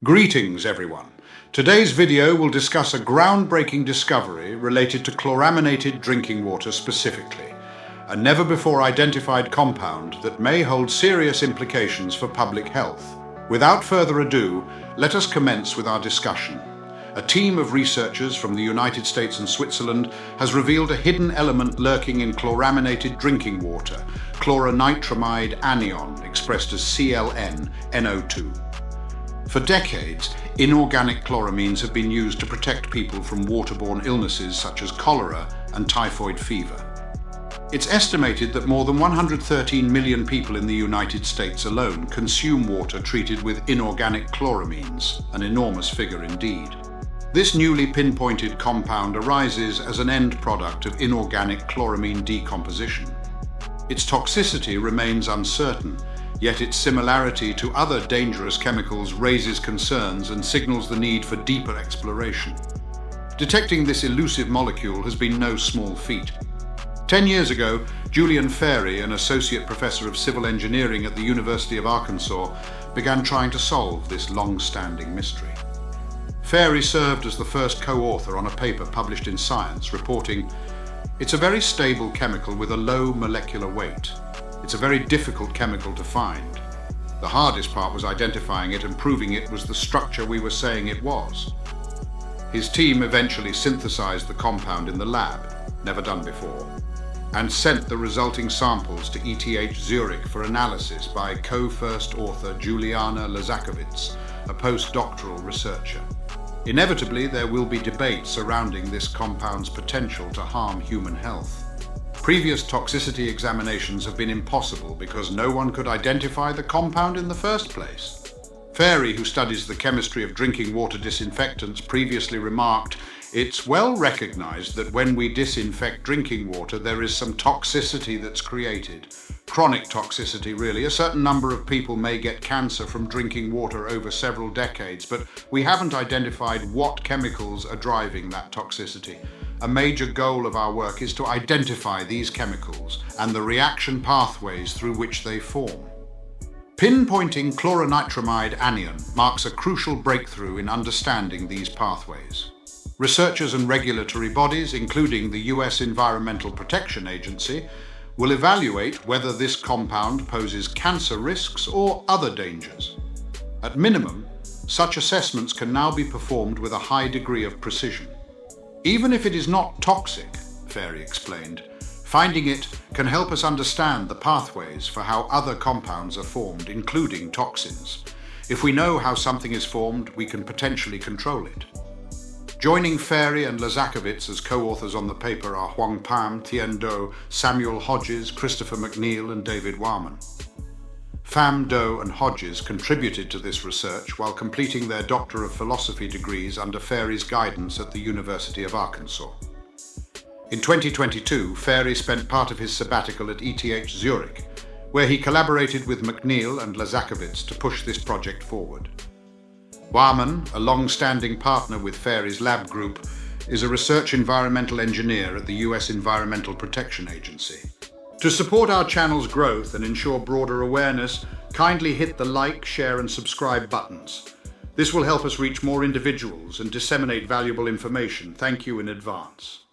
Greetings everyone. Today's video will discuss a groundbreaking discovery related to chloraminated drinking water specifically, a never-before-identified compound that may hold serious implications for public health. Without further ado, let us commence with our discussion. A team of researchers from the United States and Switzerland has revealed a hidden element lurking in chloraminated drinking water, Chloronitramide anion, expressed as ClN-NO2. For decades, inorganic chloramines have been used to protect people from waterborne illnesses such as cholera and typhoid fever. It's estimated that more than 113 million people in the United States alone consume water treated with inorganic chloramines, an enormous figure indeed. This newly pinpointed compound arises as an end product of inorganic chloramine decomposition. Its toxicity remains uncertain, yet its similarity to other dangerous chemicals raises concerns and signals the need for deeper exploration. Detecting this elusive molecule has been no small feat. 10 years ago, Julian Fairey, an associate professor of civil engineering at the University of Arkansas, began trying to solve this long-standing mystery. Fairey served as the first co-author on a paper published in Science, reporting, "It's a very stable chemical with a low molecular weight. It's a very difficult chemical to find. The hardest part was identifying it and proving it was the structure we were saying it was." His team eventually synthesized the compound in the lab, never done before, and sent the resulting samples to ETH Zurich for analysis by co-first author Juliana Laszakovits, a postdoctoral researcher. Inevitably, there will be debate surrounding this compound's potential to harm human health. Previous toxicity examinations have been impossible because no one could identify the compound in the first place. Fairey, who studies the chemistry of drinking water disinfectants, previously remarked, "It's well recognized that when we disinfect drinking water, there is some toxicity that's created. Chronic toxicity, really. A certain number of people may get cancer from drinking water over several decades, but we haven't identified what chemicals are driving that toxicity. A major goal of our work is to identify these chemicals and the reaction pathways through which they form." Pinpointing chloronitramide anion marks a crucial breakthrough in understanding these pathways. Researchers and regulatory bodies, including the US Environmental Protection Agency, will evaluate whether this compound poses cancer risks or other dangers. At minimum, such assessments can now be performed with a high degree of precision. Even if it is not toxic, Fairey explained, finding it can help us understand the pathways for how other compounds are formed, including toxins. If we know how something is formed, we can potentially control it. Joining Fairey and Laszakovits as co-authors on the paper are Huong Thien D, Samuel Hodges, Kristopher McNeill, and David Wahman. Pham, D, and Hodges contributed to this research while completing their Doctor of Philosophy degrees under Fairey's guidance at the University of Arkansas. In 2022, Fairey spent part of his sabbatical at ETH Zurich, where he collaborated with McNeill and Laszakovits to push this project forward. Wahman, a long-standing partner with Fairey's lab group, is a research environmental engineer at the US Environmental Protection Agency. To support our channel's growth and ensure broader awareness, kindly hit the like, share, and subscribe buttons. This will help us reach more individuals and disseminate valuable information. Thank you in advance.